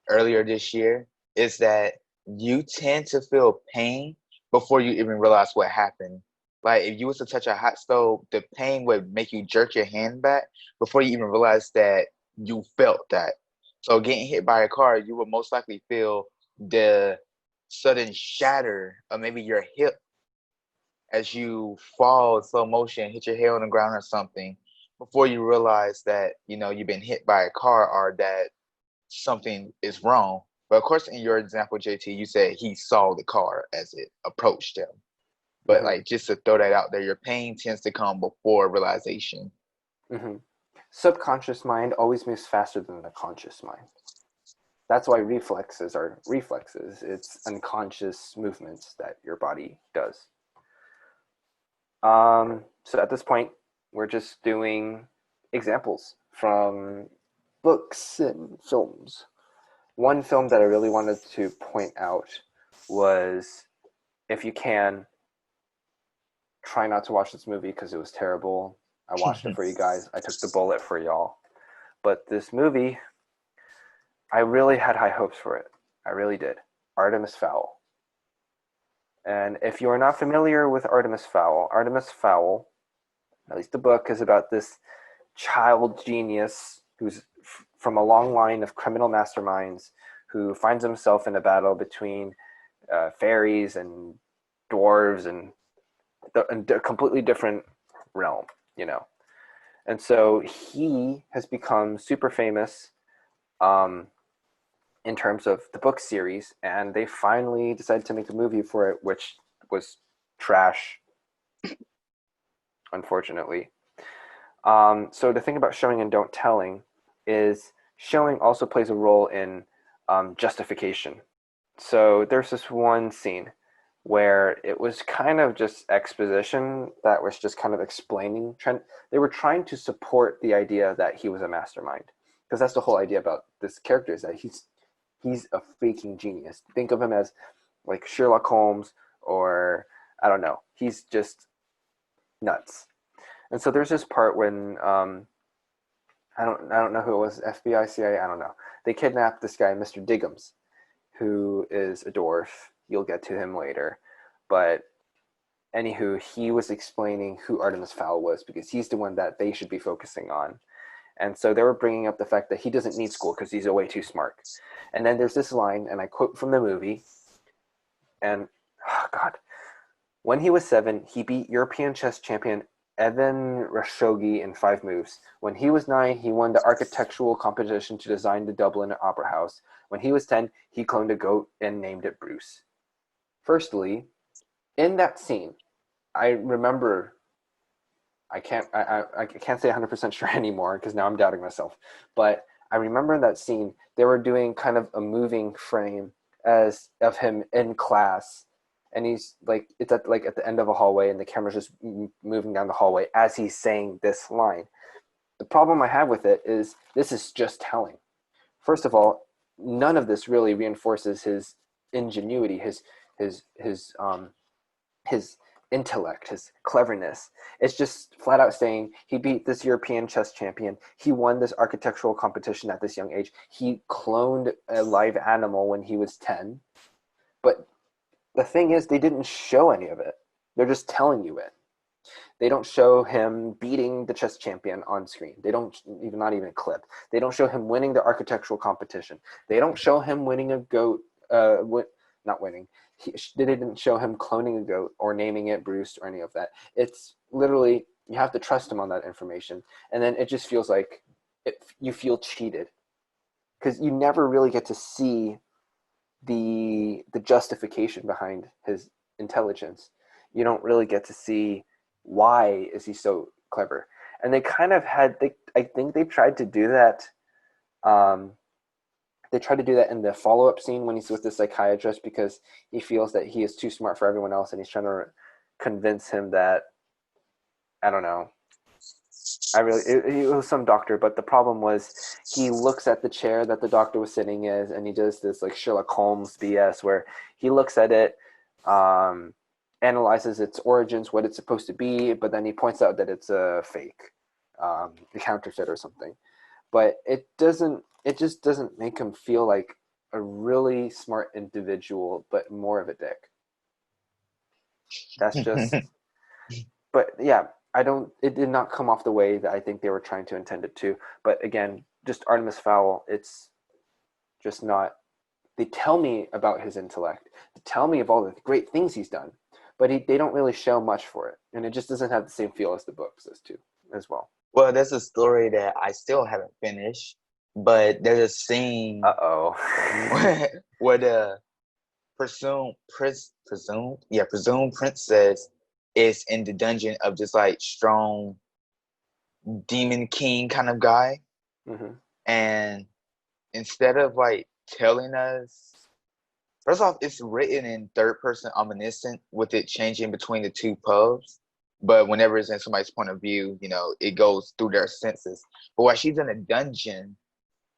earlier this year is that you tend to feel pain before you even realize what happened. Like if you was to touch a hot stove, the pain would make you jerk your hand back before you even realize that you felt that. So getting hit by a car, you would most likely feel the sudden shatter of maybe your hip as you fall in slow motion, hit your head on the ground or something, before you realize that you've been hit by a car or that something is wrong. But of course, in your example, JT, you said he saw the car as it approached him. But Mm-hmm. like just to throw that out there, your pain tends to come before realization. Mm-hmm. Subconscious mind always moves faster than the conscious mind. That's why reflexes are reflexes. It's unconscious movements that your body does. So at this point, we're just doing examples from books and films. One film that I really wanted to point out was, if you can, try not to watch this movie because it was terrible. I watched it for you guys. I took the bullet for y'all. But this movie, I really had high hopes for it. I really did. Artemis Fowl. And if you are not familiar with Artemis Fowl, at least the book, is about this child genius who's from a long line of criminal masterminds who finds himself in a battle between fairies and dwarves and a completely different realm, you know. And so he has become super famous um, in terms of the book series, and they finally decided to make a movie for it, which was trash, unfortunately. So the thing about showing and don't telling is showing also plays a role in justification. So there's this one scene where it was kind of just exposition that was just kind of explaining. They were trying to support the idea that he was a mastermind, because that's the whole idea about this character, is that he's a freaking genius. Think of him as like Sherlock Holmes, or I don't know. He's just nuts. And so there's this part when I don't know who it was, FBI, CIA, I don't know. They kidnapped this guy, Mr. Diggums, who is a dwarf. You'll get to him later. But anywho, he was explaining who Artemis Fowl was because he's the one that they should be focusing on. And so they were bringing up the fact that he doesn't need school because he's way too smart. And then there's this line, and I quote from the movie, and oh God, when he was 7, he beat European chess champion Evan Rashogi in 5 moves. When he was 9, he won the architectural competition to design the Dublin Opera House. When he was 10, he cloned a goat and named it Bruce. Firstly, in that scene, I remember, I can't say 100% sure anymore because now I'm doubting myself, but I remember in that scene they were doing kind of a moving frame as of him in class, and he's like, it's at the end of a hallway and the camera's just moving down the hallway as he's saying this line. The problem I have with it is this is just telling. First of all, none of this really reinforces his ingenuity, his his um his intellect, his cleverness. It's just flat out saying he beat this European chess champion. He won this architectural competition at this young age. He cloned a live animal when he was 10. But the thing is, they didn't show any of it. They're just telling you it. They don't show him beating the chess champion on screen. They don't, even not even a clip. They don't show him winning the architectural competition. They don't show him winning a goat. Not winning. They didn't show him cloning a goat or naming it Bruce or any of that. It's literally, you have to trust him on that information, and then it just feels like you feel cheated because you never really get to see the justification behind his intelligence. You don't really get to see why is he so clever. And they kind of had, I think they tried to do that They try to do that in the follow-up scene when he's with the psychiatrist because he feels that he is too smart for everyone else, and he's trying to convince him that, I don't know. It was some doctor, but the problem was he looks at the chair that the doctor was sitting in, and he does this like Sherlock Holmes BS where he looks at it, analyzes its origins, what it's supposed to be, but then he points out that it's a fake, a counterfeit or something. But it just doesn't make him feel like a really smart individual, but more of a dick. That's just, but yeah, it did not come off the way that I think they were trying to intend it to. But again, just Artemis Fowl, it's just not, they tell me about his intellect, they tell me of all the great things he's done, but they don't really show much for it. And it just doesn't have the same feel as the books as well. Well, there's a story that I still haven't finished, but there's a scene where the presumed princess is in the dungeon of this like strong demon king kind of guy. Mm-hmm. And instead of like telling us, first off, it's written in third person omniscient with it changing between the two pubs. But whenever it's in somebody's point of view, it goes through their senses. But while she's in a dungeon,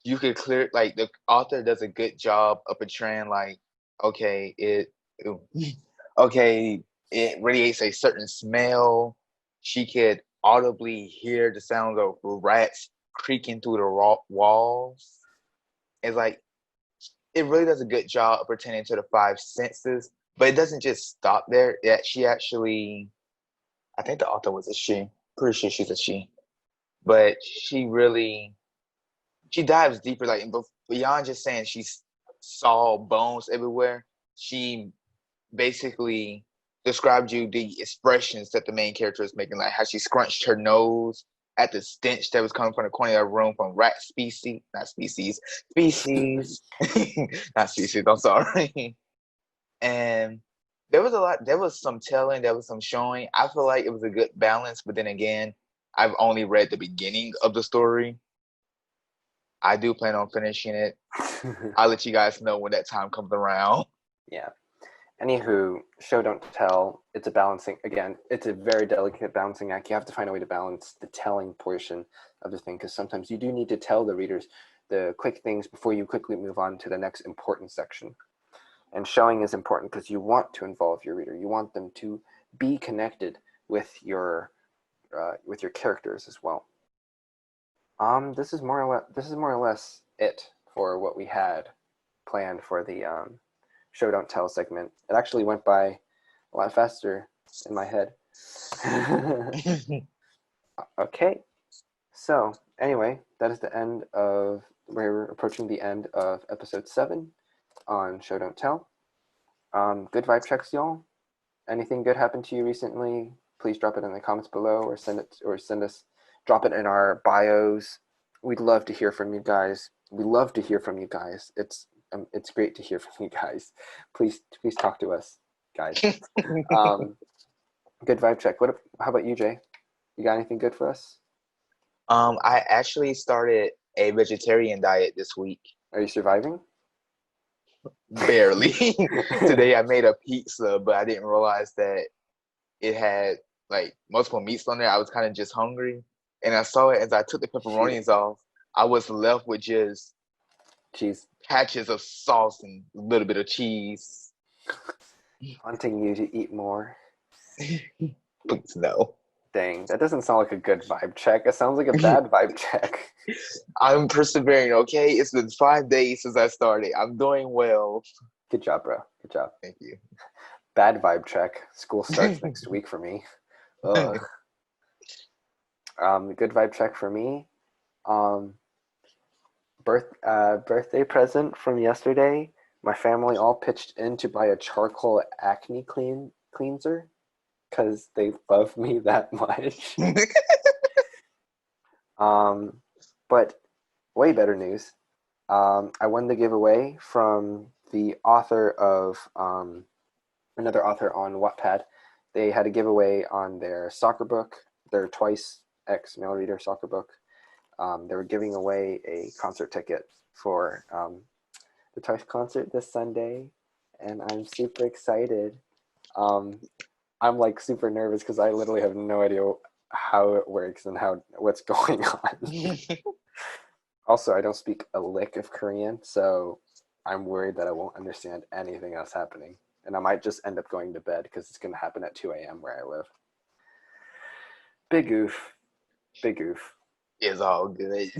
you could clear, like, the author does a good job of portraying, like, okay, it radiates a certain smell. She could audibly hear the sound of rats creaking through the walls. It's like, it really does a good job of pertaining to the five senses, but it doesn't just stop there. Yeah, she actually, I think the author was a she. Pretty sure she's a she. But she dives deeper, like, beyond just saying she saw bones everywhere. She basically described you the expressions that the main character is making, like how she scrunched her nose at the stench that was coming from the corner of the room from rat species, not species, not species. I'm sorry. And there was some telling, there was some showing. I feel like it was a good balance, but then again, I've only read the beginning of the story. I do plan on finishing it. I'll let you guys know when that time comes around. Yeah. Anywho, show don't tell. It's a balancing, again, it's a very delicate balancing act. You have to find a way to balance the telling portion of the thing, because sometimes you do need to tell the readers the quick things before you quickly move on to the next important section. And showing is important because you want to involve your reader. You want them to be connected with your characters as well. This is more or less it for what we had planned for the show don't tell segment. It actually went by a lot faster in my head. Okay, so anyway, that is the end of, we're approaching the end of episode 7 on show don't tell. Good vibe checks, y'all. Anything good happened to you recently? Please drop it in the comments below, or drop it in our bios. We'd love to hear from you guys. We love to hear from you guys. It's great to hear from you guys. Please talk to us, guys. Good vibe check. How about you, Jay? You got anything good for us? I actually started a vegetarian diet this week. Are you surviving? Barely. Today I made a pizza, but I didn't realize that it had like multiple meats on there. I was kind of just hungry, and I saw it as I took the pepperonis off. I was left with just cheese, patches of sauce, and a little bit of cheese. Wanting you to eat more. Please no. Dang, that doesn't sound like a good vibe check. It sounds like a bad vibe check. I'm persevering, okay? It's been 5 days since I started. I'm doing well. Good job, bro. Good job. Thank you. Bad vibe check. School starts next week for me. Ugh. Good vibe check for me. Birthday present from yesterday. My family all pitched in to buy a charcoal acne cleanser because they love me that much. But way better news. I won the giveaway from the author of another author on Wattpad. They had a giveaway on their soccer book, their Twice X male reader soccer book. They were giving away a concert ticket for the Twice concert this Sunday, and I'm super excited. I'm like super nervous because I literally have no idea how it works and what's going on. Also, I don't speak a lick of Korean, so I'm worried that I won't understand anything else happening, and I might just end up going to bed because it's going to happen at 2 a.m. where I live. Big oof. Big oof. It's all good.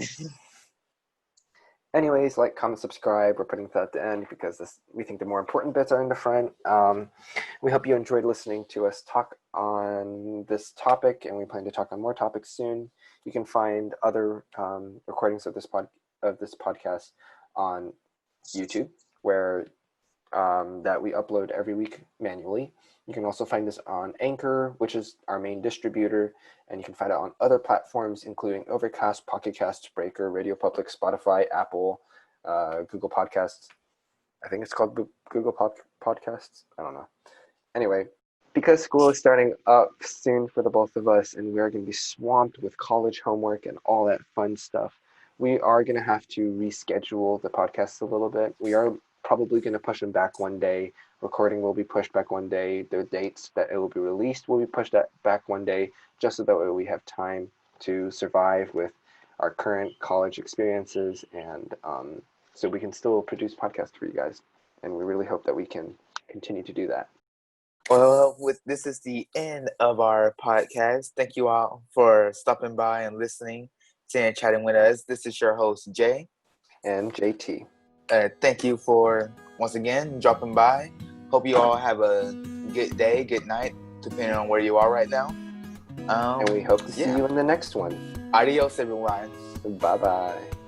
Anyways, like, comment, subscribe. We're putting that at the end because we think the more important bits are in the front. We hope you enjoyed listening to us talk on this topic, and we plan to talk on more topics soon. You can find other recordings of this podcast on YouTube, where that we upload every week manually. You can also find us on Anchor, which is our main distributor, and you can find it on other platforms, including Overcast, Pocket Cast, Breaker, RadioPublic, Spotify, Apple, Google Podcasts. I think it's called Google Podcasts. I don't know. Anyway, because school is starting up soon for the both of us, and we are going to be swamped with college homework and all that fun stuff, we are going to have to reschedule the podcast a little bit. We are probably going to push them back one day. Recording will be pushed back one day. The dates that it will be released will be pushed back one day, just so that way we have time to survive with our current college experiences, and so we can still produce podcasts for you guys. And we really hope that we can continue to do that. Well, this is the end of our podcast. Thank you all for stopping by and listening, sitting and chatting with us. This is your host, Jay. And JT. Thank you for, once again, dropping by. Hope you all have a good day, good night, depending on where you are right now. And we hope to see you in the next one. Adios, everyone. Bye-bye.